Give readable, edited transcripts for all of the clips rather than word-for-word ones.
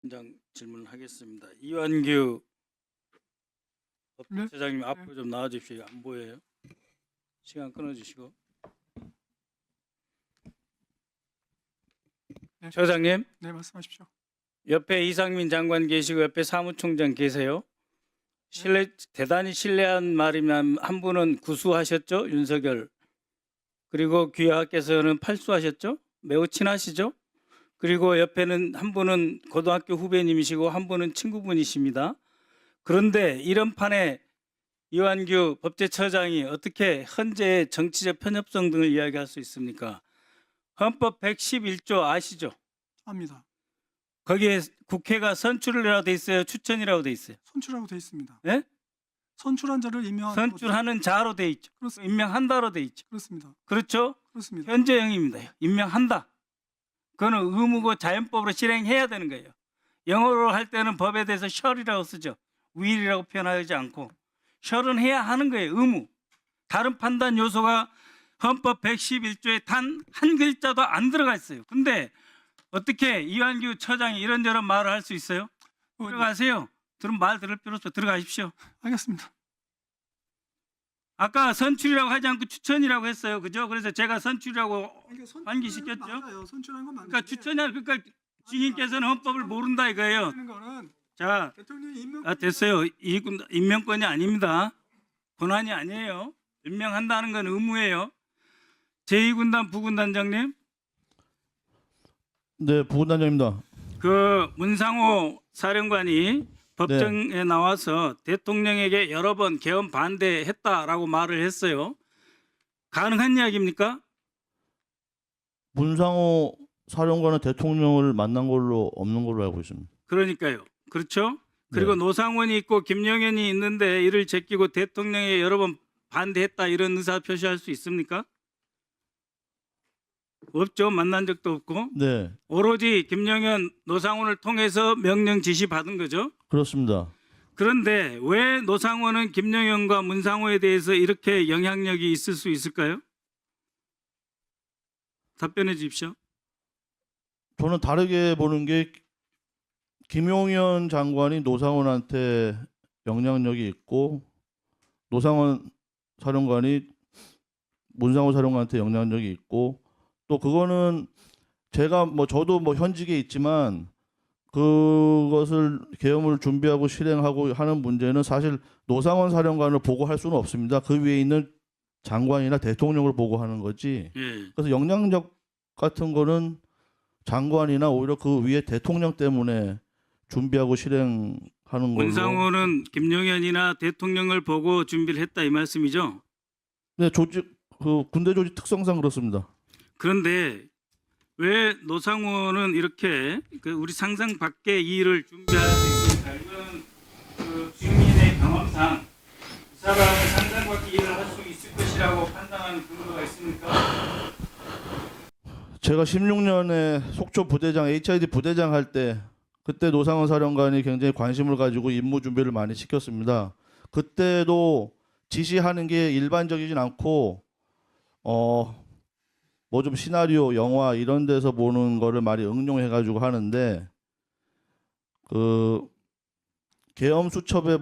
현장 질문하겠습니다. 이완규 네. 법제장님 앞으로 좀 나와 주십시오. 안 보여요. 시간 끊어 주시고. 네. 처장님, 네, 말씀하십시오. 옆에 이상민 장관 계시고 옆에 사무총장 계세요. 대단히 신뢰한 말이면 한 분은 구수하셨죠, 윤석열. 그리고 귀하께서는 팔수하셨죠. 매우 친하시죠. 그리고 옆에는 한 분은 고등학교 후배님이시고 한 분은 친구분이십니다. 그런데 이런 판에 이완규 법제처장이 어떻게 헌재의 정치적 편협성 등을 이야기할 수 있습니까? 헌법 111조 아시죠? 압니다. 거기에 국회가 선출이라고 돼 있어요? 추천이라고 돼 있어요? 선출하고 돼 있습니다. 예? 선출한 자를 임명하고 선출하는 자로 돼 있죠. 그렇습니다. 임명한다로 돼 있죠. 그렇습니다. 그렇죠? 그렇습니다. 현재형입니다. 임명한다. 그거는 의무고 자연법으로 실행해야 되는 거예요. 영어로 할 때는 법에 대해서 shall이라고 쓰죠. will이라고 표현하지 않고 shall은 해야 하는 거예요. 의무. 다른 판단 요소가 헌법 111조에 단 한 글자도 안 들어가 있어요. 근데 어떻게 이완규 처장이 이런저런 말을 할 수 있어요? 들어가세요. 말 들을 필요 없어. 들어가십시오. 알겠습니다. 아까 선출이라고 하지 않고 추천이라고 했어요. 그죠? 그래서 제가 선출이라고 환기시켰죠? 맞아요. 선출한 건 맞는데. 그러니까 추천이야. 그러니까 증인께서는 헌법을 모른다 이거예요. 하는 거는 자, 대통령이 임명. 됐어요. 임명권이 아닙니다. 권한이 아니에요. 임명한다는 건 의무예요. 제2군단 부군단장님, 네, 부군단장입니다. 그 문상호 사령관이 법정에 나와서 대통령에게 여러 번 개헌 반대했다라고 말을 했어요. 가능한 이야기입니까? 문상호 사령관은 대통령을 만난 걸로 없는 걸로 알고 있습니다. 그러니까요. 그렇죠? 그리고 네. 노상원이 있고 김영현이 있는데 이를 제끼고 대통령에 여러 번 반대했다 이런 의사 표시할 수 있습니까? 없죠. 만난 적도 없고. 네, 오로지 김영현, 노상원을 통해서 명령 지시 받은 거죠. 그렇습니다. 그런데 왜 노상원은 김영현과 문상호에 대해서 이렇게 영향력이 있을 수 있을까요? 답변해 주십시오. 저는 다르게 보는 게 김용현 장관이 노상원한테 영향력이 있고 노상원 사령관이 문상호 사령관한테 영향력이 있고 또 그거는 제가 저도 현직에 있지만 그것을 계엄을 준비하고 실행하고 하는 문제는 사실 노상원 사령관을 보고 할 수는 없습니다. 그 위에 있는 장관이나 대통령을 보고 하는 거지. 예. 그래서 영향력 같은 거는 장관이나 오히려 그 위에 대통령 때문에 준비하고 실행하는 걸로. 문상호는 김영현이나 대통령을 보고 준비를 했다 이 말씀이죠. 네, 군대 조직 특성상 그렇습니다. 그런데 왜 노상호는 이렇게 우리 상상 밖의 일을 준비할 수 있습니까? 이건 그 주민의 경험상 이 사람은 상상 밖의 일을 할 수 있을 것이라고 판단하는 근거가 있습니까? 제가 16년에 속초 부대장 HID 부대장 할 때 그때 노상원 사령관이 굉장히 관심을 가지고 임무 준비를 많이 시켰습니다. 그때도 지시하는 게 일반적이진 않고 좀 시나리오 영화 이런 데서 보는 거를 많이 응용해 가지고 하는데 그 계엄 수첩에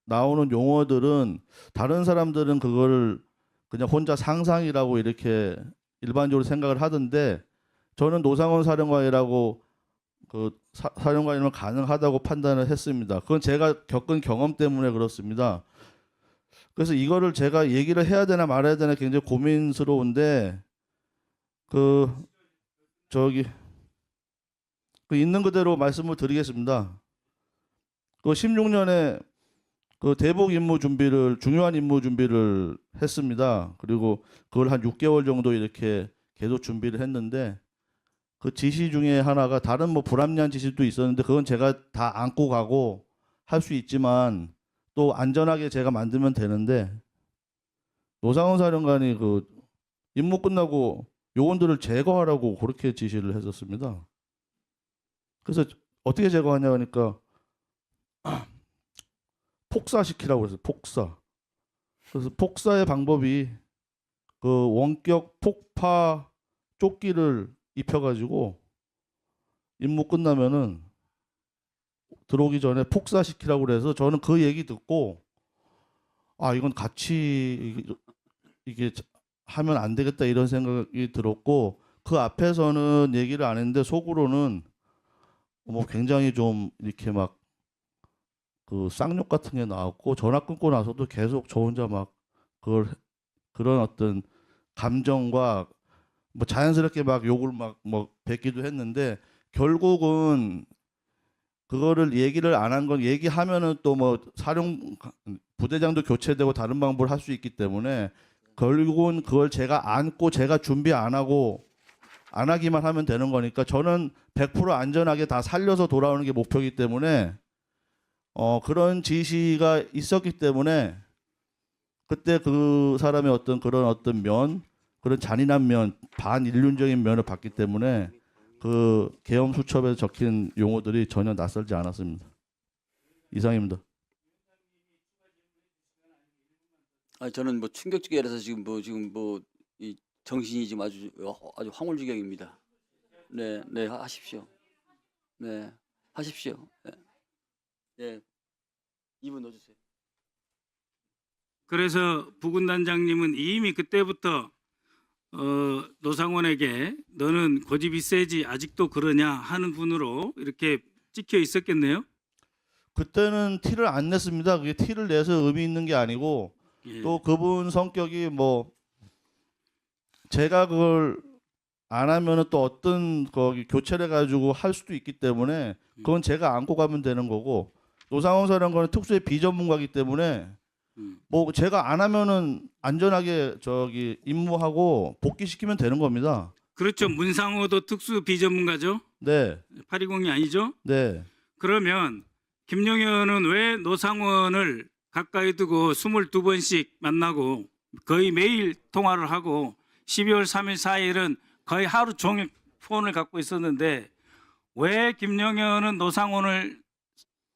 나오는 용어들은 다른 사람들은 그거를 그냥 혼자 상상이라고 이렇게 일반적으로 생각을 하던데 저는 노상원 사령관이라고 사령관이면 가능하다고 판단을 했습니다. 그건 제가 겪은 경험 때문에 그렇습니다. 그래서 이거를 제가 얘기를 해야 되나 말아야 되나 굉장히 고민스러운데 있는 그대로 말씀을 드리겠습니다. 16년에 대북 임무 준비를 중요한 임무 준비를 했습니다. 그리고 그걸 한 6개월 정도 이렇게 계속 준비를 했는데 그 지시 중에 하나가 다른 불합리한 지시도 있었는데 그건 제가 다 안고 가고 할 수 있지만 또 안전하게 제가 만들면 되는데 노상원 사령관이 임무 끝나고 요원들을 제거하라고 그렇게 지시를 했었습니다. 그래서 어떻게 제거하냐 하니까 폭사시키라고 그랬어요. 폭사. 그래서 폭사의 방법이 원격 폭파 조끼를 입혀가지고 임무 끝나면은 들어오기 전에 폭사시키라고 그래서 저는 그 얘기 듣고 아 이건 같이 이게 하면 안 되겠다 이런 생각이 들었고 그 앞에서는 얘기를 안 했는데 속으로는 뭐 굉장히 좀 이렇게 막 그 쌍욕 같은 게 나왔고 전화 끊고 나서도 계속 저 혼자 막 그걸 그런 어떤 감정과 뭐 자연스럽게 막 욕을 막 뭐 뱉기도 했는데 결국은 그거를 얘기를 안 한 건 얘기하면은 또 뭐 사령 부대장도 교체되고 다른 방법을 할 수 있기 때문에 결국은 그걸 제가 안고 제가 준비 안 하고 안 하기만 하면 되는 거니까 저는 100% 안전하게 다 살려서 돌아오는 게 목표이기 때문에 그런 지시가 있었기 때문에 그때 그 사람의 어떤 그런 어떤 그런 잔인한 반인륜적인 면을 봤기 때문에 그 계엄 수첩에 적힌 용어들이 전혀 낯설지 않았습니다. 이상입니다. 아 저는 뭐 충격적이라서 지금 이 정신이 지금 아주 황홀지경입니다. 네, 네 하십시오. 네, 하십시오. 네, 네. 2분 넣어주세요. 그래서 부군단장님은 이미 그때부터 노상원에게 너는 고집이 세지 아직도 그러냐 하는 분으로 이렇게 찍혀 있었겠네요. 그때는 티를 안 냈습니다. 그게 티를 내서 의미 있는 게 아니고 예. 또 그분 성격이 뭐 제가 그걸 안 하면은 또 어떤 거기 교체를 해가지고 할 수도 있기 때문에 그건 제가 안고 가면 되는 거고 노상원 사령관은 특수의 비전문가이기 때문에 뭐 제가 안 하면은 안전하게 저기 임무하고 복귀시키면 되는 겁니다. 그렇죠. 문상호도 특수 비전문가죠. 네, 820이 아니죠. 네. 그러면 김용현은 왜 노상원을 가까이 두고 22번씩 만나고 거의 매일 통화를 하고 12월 3일 4일은 거의 하루 종일 폰을 갖고 있었는데 왜 김용현은 노상원을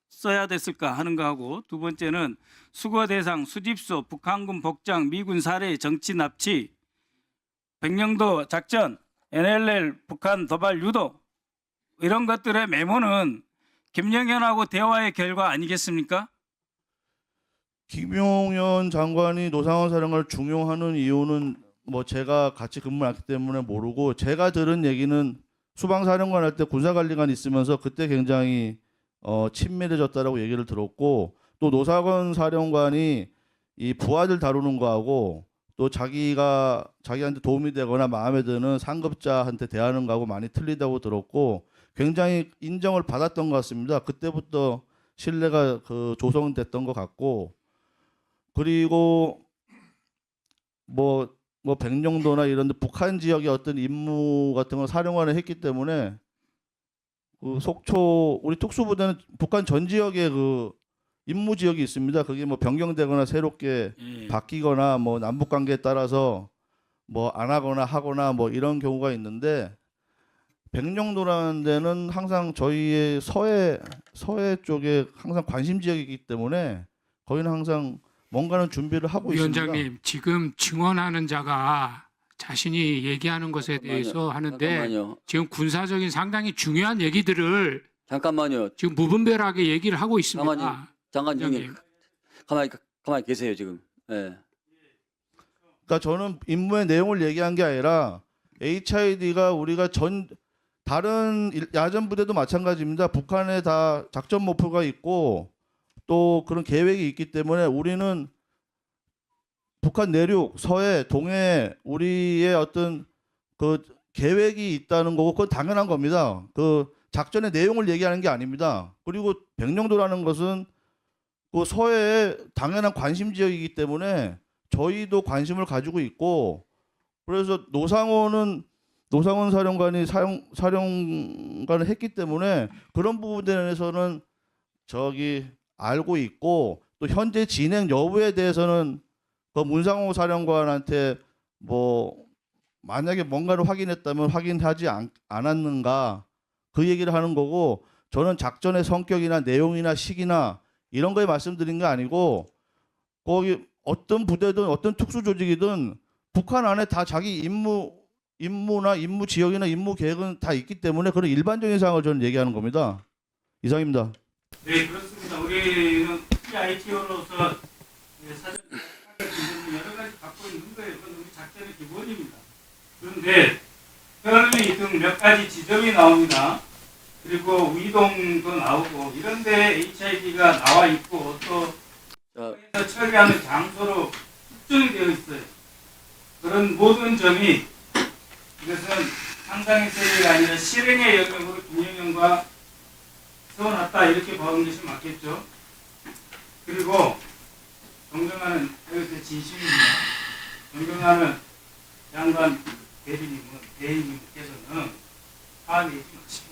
써야 됐을까 하는 거하고 두 번째는 수거 대상, 수집소, 북한군 복장, 미군 사례, 정치 납치, 백령도 작전, NLL, 북한 도발 유도 이런 것들의 메모는 김영현하고 대화의 결과 아니겠습니까? 김용현 장관이 노상원 사령관을 중용하는 이유는 뭐 제가 같이 근무했기 때문에 모르고 제가 들은 얘기는 수방사령관 할 때 군사관리관 있으면서 그때 굉장히 친밀해졌다라고 얘기를 들었고 또 노상원 사령관이 이 부하들 다루는 거하고 또 자기한테 도움이 되거나 마음에 드는 상급자한테 대하는 거하고 많이 틀리다고 들었고 굉장히 인정을 받았던 것 같습니다. 그때부터 신뢰가 조성됐던 것 같고 그리고 뭐 백령도나 이런 데 북한 지역의 어떤 임무 같은 걸 사령관을 했기 때문에 그 속초 우리 특수부대는 북한 전 지역에 그 임무 지역이 있습니다. 그게 뭐 변경되거나 새롭게 바뀌거나 뭐 남북 관계에 따라서 뭐 안 하거나 하거나 뭐 이런 경우가 있는데 백령도라는 데는 항상 저희의 서해 쪽에 항상 관심 지역이기 때문에 거기는 항상 뭔가는 준비를 하고 있습니다. 위원장님, 지금 증언하는 자가 자신이 얘기하는 것에 대해서 하는데 잠깐만요. 지금 군사적인 상당히 중요한 얘기들을 잠깐만요. 지금 무분별하게 얘기를 하고 있습니다. 장관님 위원장님. 가만히 계세요 지금. 예. 그러니까 저는 임무의 내용을 얘기한 게 아니라 HID가 우리가 다른 야전 부대도 마찬가지입니다. 북한에 다 작전 목표가 있고 또 그런 계획이 있기 때문에 우리는 북한 내륙, 서해, 동해 우리의 어떤 그 계획이 있다는 거고 그건 당연한 겁니다. 그 작전의 내용을 얘기하는 게 아닙니다. 그리고 백령도라는 것은 그 서해의 당연한 관심 지역이기 때문에 저희도 관심을 가지고 있고 그래서 노상원 사령관이 사령관을 했기 때문에 그런 부분에 대해서는 알고 있고 또 현재 진행 여부에 대해서는 그 문상호 사령관한테 뭐 만약에 뭔가를 확인했다면 확인하지 않았는가 그 얘기를 하는 거고 저는 작전의 성격이나 내용이나 시기나 이런 거에 말씀드린 게 아니고 거기 어떤 부대든 어떤 특수 조직이든 북한 안에 다 자기 임무 임무나 임무 지역이나 임무 계획은 다 있기 때문에 그런 일반적인 사항을 저는 얘기하는 겁니다. 이상입니다. 네, 그렇습니다. 우리는 ITO로서 사전 여러 가지 갖고 있는 거예요. 그건 우리 작전의 기본입니다. 그런데 혈이 등 몇 가지 지점이 나옵니다. 그리고 위동도 나오고 이런데 HID가 나와 있고 또 자, 처리하는 장소로 특정이 되어 있어요. 그런 모든 점이 이것은 상상의 세계가 아니라 실행의 영역으로 김영현과 세워놨다 이렇게 보는 것이 맞겠죠. 그리고 존경하는 이것의 진심입니다. 존경하는 장관 대리님께서는 화내지 마시고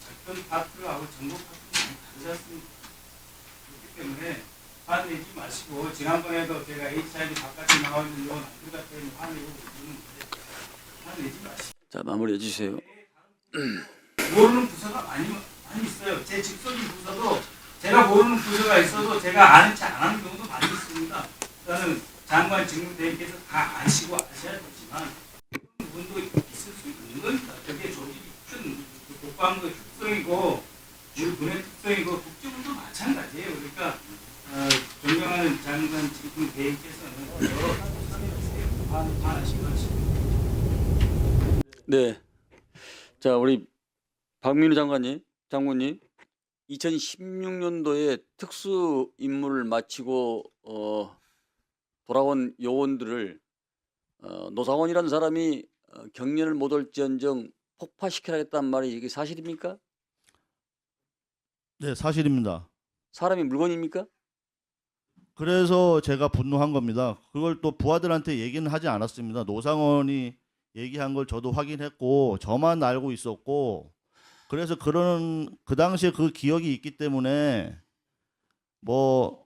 작전 파트하고 정보 파트는 많이 다르지 그렇기 때문에 화내지 마시고 지난번에도 제가 HID 바깥에 나와 있는 요원 안 같은 화내고 있는데 화내지 마시고 자 마무리해 주세요. 모르는 부서가 많이 있어요. 제 직속인 부서도 제가 모르는 부서가 있어도 제가 아는 체 안 하는 경우도 많이 있습니다. 저는 장관 직무대행께서 다 아시고 아셔야 되지만 그런 부분도 있을 수 있는 겁니다. 그게 조직이 큰 국방부의 특성이고 군의 특성이고 국제부도 마찬가지예요. 그러니까 존경하는 장관 직무대행께서는 여러 가지 참여하세요. 반하신 것입니다. 네. 자 우리 박민우 장군님 2016년도에 특수 임무를 마치고 돌아온 요원들을 노상원이라는 사람이 경련을 못 올지언정 폭파시켜야겠다는 말이 이게 사실입니까? 네, 사실입니다. 사람이 물건입니까? 그래서 제가 분노한 겁니다. 그걸 또 부하들한테 얘기는 하지 않았습니다. 노상원이 얘기한 걸 저도 확인했고 저만 알고 있었고 그래서 그 당시에 그 기억이 있기 때문에 뭐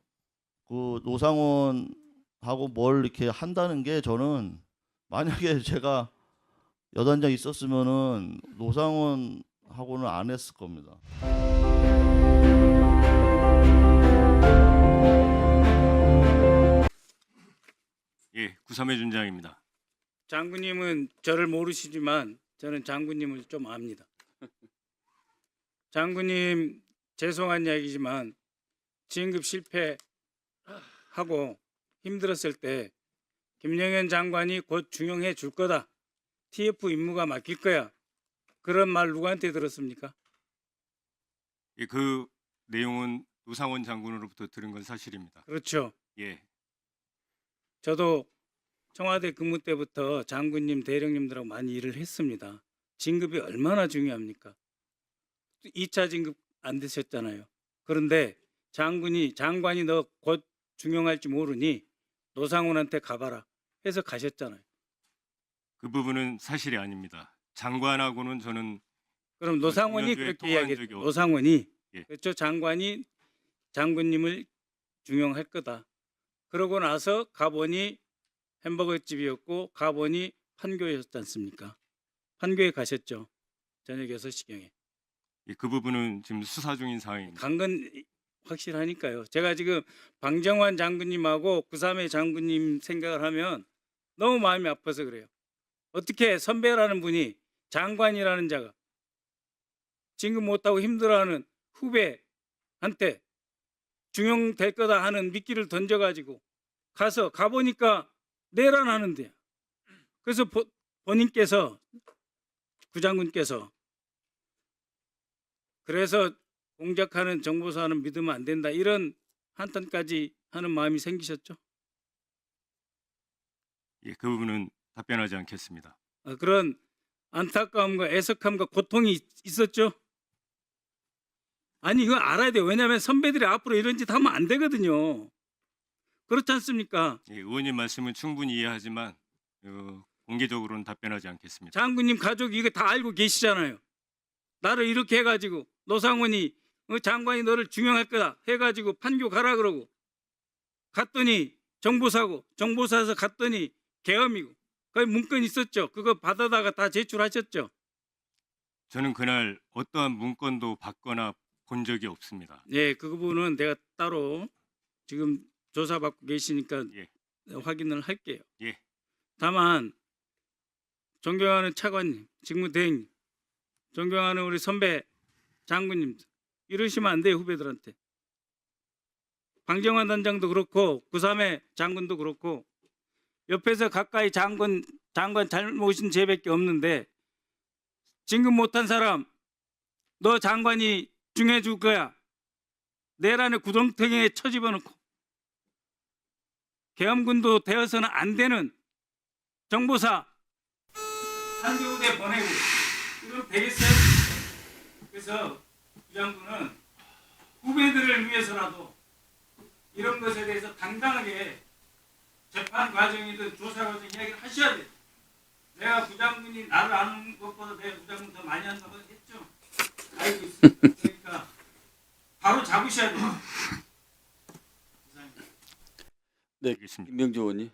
그 노상원하고 뭘 이렇게 한다는 게 저는 만약에 제가 여단장 있었으면은 노상원하고는 안 했을 겁니다. 예, 구삼회 준장입니다. 장군님은 저를 모르시지만 저는 장군님을 좀 압니다. 장군님 죄송한 이야기지만 진급 실패하고 힘들었을 때 김영현 장관이 곧 중용해 줄 거다. TF 임무가 맡길 거야. 그런 말 누구한테 들었습니까? 예, 그 내용은 노상원 장군으로부터 들은 건 사실입니다. 그렇죠. 예, 저도 청와대 근무 때부터 장군님, 대령님들하고 많이 일을 했습니다. 진급이 얼마나 중요합니까? 2차 진급 안 되셨잖아요. 그런데 장관이 너 곧 중용할지 모르니 노상원한테 가봐라 해서 가셨잖아요. 그 부분은 사실이 아닙니다. 장관하고는 저는 그럼 노상원이 공연도에 그렇게 통화한 이야기했죠. 적이 노상원이 예. 그렇죠. 장관이 장군님을 중용할 거다. 그러고 나서 가보니 햄버거 집이었고 가보니 판교였지 않습니까? 판교에 가셨죠. 저녁 6시경에. 예, 그 부분은 지금 수사 중인 사항입니다. 간 건 확실하니까요. 제가 지금 방정환 장군님하고 구삼회 장군님 생각을 하면 너무 마음이 아파서 그래요. 어떻게 선배라는 분이 장관이라는 자가 진급 못하고 힘들어하는 후배한테 중용될 거다 하는 미끼를 던져가지고 가보니까 내란하는데 그래서 본인께서 구장군께서 그래서 공작하는 정보사는 믿으면 안 된다 이런 한탄까지 하는 마음이 생기셨죠? 예, 그 부분은 답변하지 않겠습니다. 그런 안타까움과 애석함과 고통이 있었죠? 아니 이거 알아야 돼요. 왜냐하면 선배들이 앞으로 이런 짓 하면 안 되거든요. 그렇지 않습니까? 예, 의원님 말씀은 충분히 이해하지만 공개적으로는 답변하지 않겠습니다. 장군님 가족이 이거 다 알고 계시잖아요. 나를 이렇게 해가지고 노상원이 장관이 너를 중용할 거다 해가지고 판교 가라 그러고 갔더니 정보사에서 갔더니 계엄이고 거기 문건 있었죠. 그거 받아다가 다 제출하셨죠. 저는 그날 어떠한 문건도 받거나 본 적이 없습니다. 네, 그 부분은 내가 따로 지금 조사받고 계시니까 예. 확인을 할게요. 예. 다만 존경하는 차관님, 직무대행님, 존경하는 우리 선배 장군님, 이러시면 안 돼요, 후배들한테. 방정환 단장도 그렇고 구삼의 장군도 그렇고 옆에서 가까이 장관 잘못인 죄밖에 없는데 진급 못한 사람 너 장관이 중해줄 거야. 내란에 구렁텅이에 쳐집어넣고 계엄군도 되어서는 안 되는 정보사 한교부대 보내고 이러면 되겠어요? 그래서 이 장군은 후배들을 위해서라도 이런 것에 대해서 당당하게 재판 과정이든 조사 과정 이야기를 하셔야 돼요. 내가 부장군이 나를 아는 것보다 내가 부장군 더 많이 한다고 했죠. 알고 있어요. 그러니까 바로 잡으셔야 돼요. 네, 알겠습니다. 김명주 의원님.